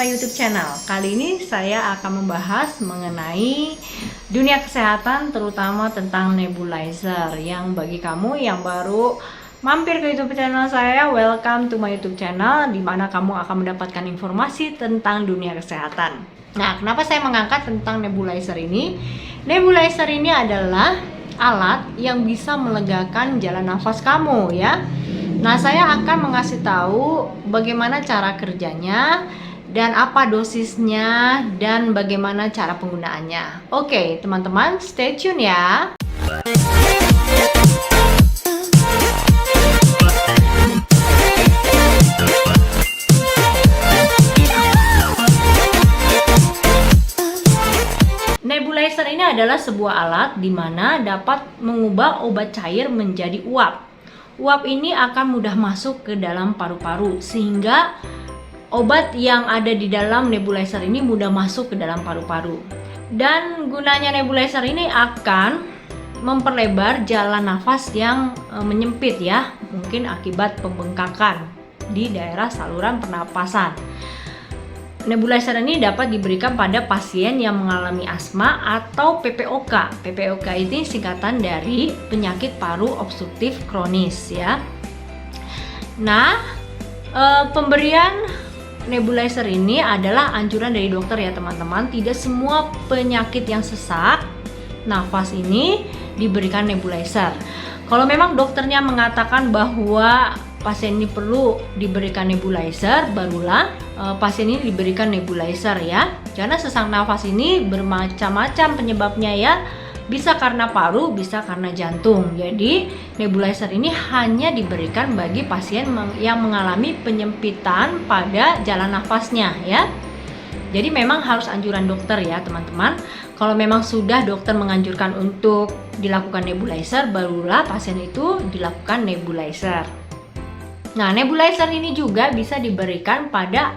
my YouTube channel. Kali ini saya akan membahas mengenai dunia kesehatan, terutama tentang nebulizer. Yang bagi kamu yang baru mampir ke YouTube channel saya, welcome to my YouTube channel, di mana kamu akan mendapatkan informasi tentang dunia kesehatan. Nah, kenapa saya mengangkat tentang nebulizer ini? Nebulizer ini adalah alat yang bisa melegakan jalan nafas kamu, ya. Nah, saya akan mengasih tahu bagaimana cara kerjanya dan apa dosisnya dan bagaimana cara penggunaannya. Oke, teman-teman, stay tune ya. Nebulizer ini adalah sebuah alat di mana dapat mengubah obat cair menjadi uap. Uap ini akan mudah masuk ke dalam paru-paru sehingga obat yang ada di dalam nebulizer ini mudah masuk ke dalam paru-paru. Dan gunanya nebulizer ini akan memperlebar jalan nafas yang menyempit, ya, mungkin akibat pembengkakan di daerah saluran pernapasan. Nebulizer ini dapat diberikan pada pasien yang mengalami asma atau PPOK. PPOK ini singkatan dari penyakit paru obstruktif kronis, ya. Nah, pemberian nebulizer ini adalah anjuran dari dokter, ya teman-teman. Tidak semua penyakit yang sesak nafas ini diberikan nebulizer. Kalau memang dokternya mengatakan bahwa pasien ini perlu diberikan nebulizer, barulah pasien ini diberikan nebulizer, ya. Karena sesak nafas ini bermacam-macam penyebabnya, ya. Bisa karena paru, bisa karena jantung. Jadi nebulizer ini hanya diberikan bagi pasien yang mengalami penyempitan pada jalan nafasnya, ya. Jadi memang harus anjuran dokter, ya teman-teman. Kalau memang sudah dokter menganjurkan untuk dilakukan nebulizer, barulah pasien itu dilakukan nebulizer. Nah, nebulizer ini juga bisa diberikan pada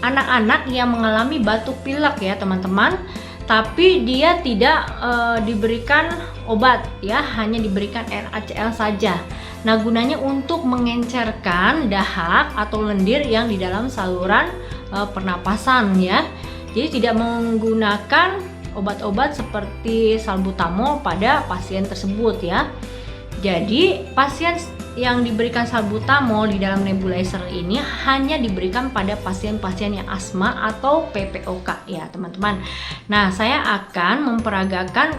anak-anak yang mengalami batuk pilek, ya teman-teman. Tapi dia tidak diberikan obat, ya, hanya diberikan NaCl saja. Nah, gunanya untuk mengencerkan dahak atau lendir yang di dalam saluran pernapasan, ya. Jadi tidak menggunakan obat-obat seperti salbutamol pada pasien tersebut, ya. Jadi pasien yang diberikan salbutamol di dalam nebulizer ini hanya diberikan pada pasien-pasien yang asma atau PPOK, ya teman-teman. Nah, saya akan memperagakan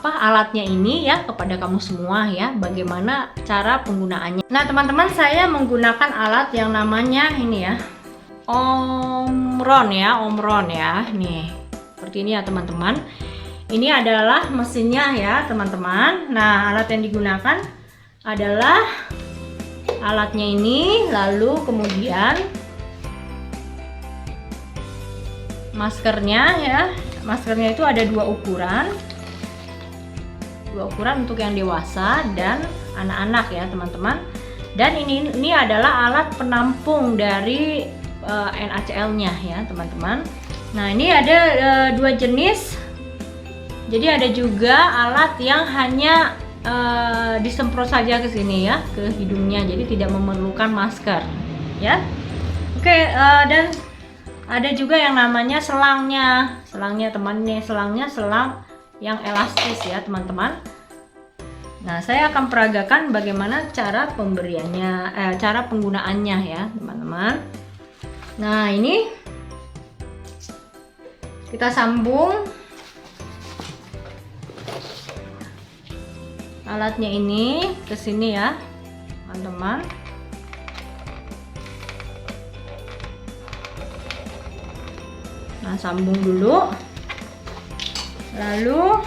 alatnya ini, ya, kepada kamu semua, ya, bagaimana cara penggunaannya. Nah, teman-teman, saya menggunakan alat yang namanya ini, ya, Omron, ya. Nih, seperti ini, ya teman-teman. Ini adalah mesinnya, ya teman-teman. Nah, alat yang digunakan adalah alatnya ini, lalu kemudian maskernya, ya. Maskernya itu ada dua ukuran untuk yang dewasa dan anak-anak, ya teman-teman. Dan ini adalah alat penampung dari NaCl-nya, ya teman-teman. Nah, ini ada dua jenis. Jadi ada juga alat yang hanya disemprot saja ke sini, ya, ke hidungnya, jadi tidak memerlukan masker, ya. Oke, dan ada juga yang namanya selangnya teman, nih selangnya, selang yang elastis, ya teman-teman. Nah, saya akan peragakan bagaimana cara pemberiannya, cara penggunaannya, ya teman-teman. Nah, ini kita sambung alatnya ini ke sini, ya teman-teman. Nah, sambung dulu, lalu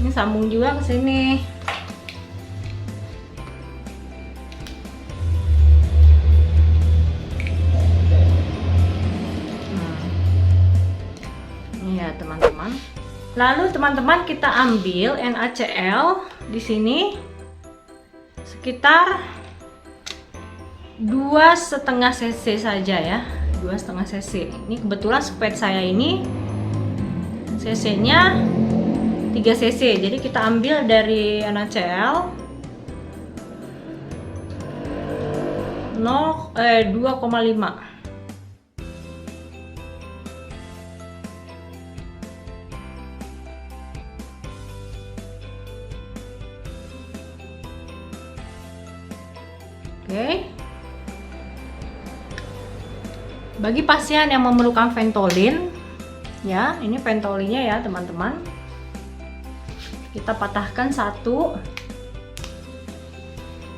ini sambung juga ke sini. Ini, ya teman-teman. Lalu teman-teman, kita ambil NaCl di sini sekitar 2,5 cc saja, ya, 2,5 cc. Ini kebetulan spade saya ini cc-nya 3 cc, jadi kita ambil dari NaCl. 2,5. Oke. Bagi pasien yang memerlukan Ventolin, ya, ini Ventolinnya ya, teman-teman. Kita patahkan satu.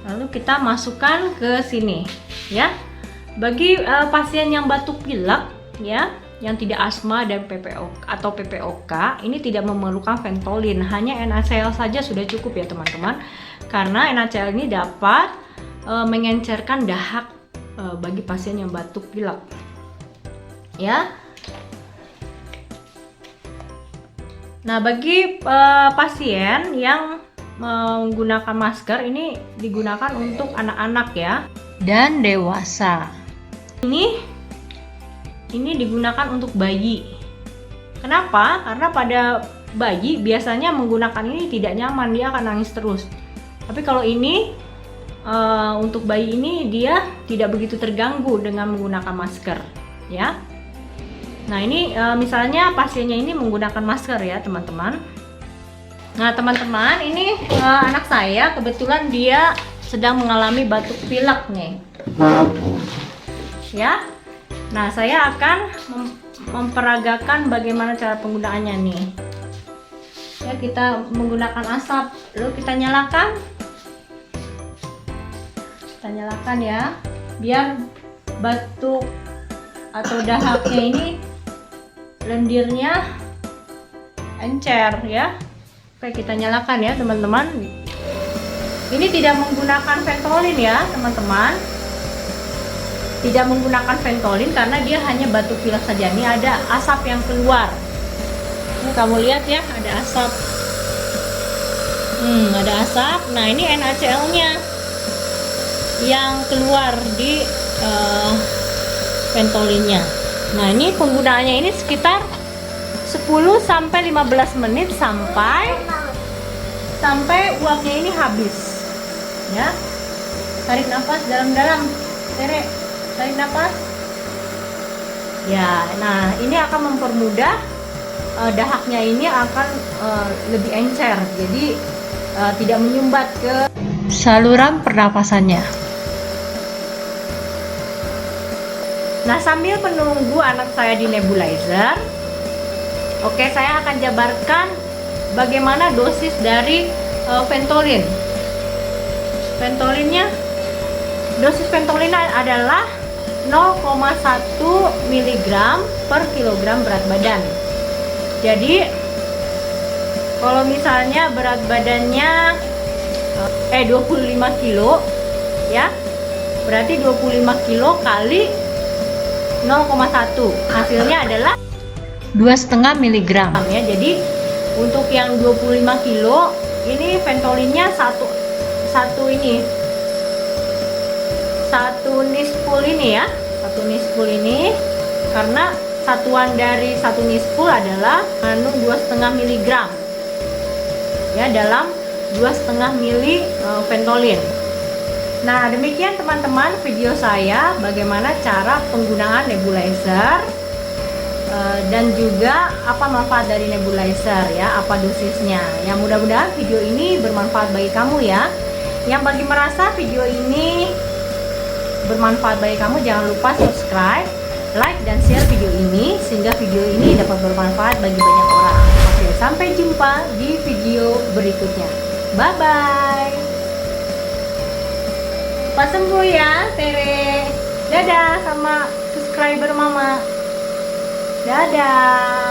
Lalu kita masukkan ke sini, ya. Bagi pasien yang batuk pilek, ya, yang tidak asma dan PPOK atau PPOK, ini tidak memerlukan Ventolin, hanya NaCl saja sudah cukup ya, teman-teman. Karena NaCl ini dapat mengencerkan dahak bagi pasien yang batuk pilek, ya. Nah, bagi pasien yang menggunakan masker, ini digunakan untuk anak-anak ya dan dewasa. Ini digunakan untuk bayi. Kenapa? Karena pada bayi biasanya menggunakan ini tidak nyaman, dia akan nangis terus. Tapi kalau ini untuk bayi ini dia tidak begitu terganggu dengan menggunakan masker, ya. Nah, ini misalnya pasiennya ini menggunakan masker ya, teman-teman. Nah, teman-teman, ini anak saya kebetulan dia sedang mengalami batuk pilek nih, ya. Nah, saya akan memperagakan bagaimana cara penggunaannya nih. Ya, kita menggunakan asap, lalu kita nyalakan. Kita nyalakan ya, biar batuk atau dahaknya ini lendirnya encer ya. Oke, kita nyalakan ya, teman-teman. Ini tidak menggunakan Ventolin ya, teman-teman. Tidak menggunakan Ventolin karena dia hanya batuk pilek saja. Ini ada asap yang keluar. Ini kamu lihat ya, ada asap. Ada asap. Nah, ini NaCl-nya yang keluar di Ventolinnya. Nah, ini penggunaannya ini sekitar 10-15 menit sampai uapnya ini habis. Ya. Tarik nafas dalam-dalam. Tere, tarik nafas. Ya, nah ini akan mempermudah dahaknya ini akan lebih encer. Jadi tidak menyumbat ke saluran pernapasannya. Nah, sambil menunggu anak saya di nebulizer, oke, saya akan jabarkan bagaimana dosis dari Ventolin. Ventolinnya, dosis Ventolin adalah 0,1 mg per kilogram berat badan. Jadi, kalau misalnya berat badannya 25 kilo, ya, berarti 25 kilo kali 0,1, hasilnya adalah 2,5 mg ya. Jadi untuk yang 25 kilo ini Ventolinnya satu nispul ini ya, satu nispul ini, karena satuan dari satu nispul adalah 2,5 mg ya, dalam 2,5 mili Ventolin. Nah, demikian teman-teman video saya bagaimana cara penggunaan nebulizer dan juga apa manfaat dari nebulizer ya, apa dosisnya. Yang mudah-mudahan video ini bermanfaat bagi kamu ya. Yang bagi merasa video ini bermanfaat bagi kamu, jangan lupa subscribe, like dan share video ini sehingga video ini dapat bermanfaat bagi banyak orang. Oke, sampai jumpa di video berikutnya. Bye bye. Pas sembuh ya, Tere. Dadah sama subscriber Mama. Dadah.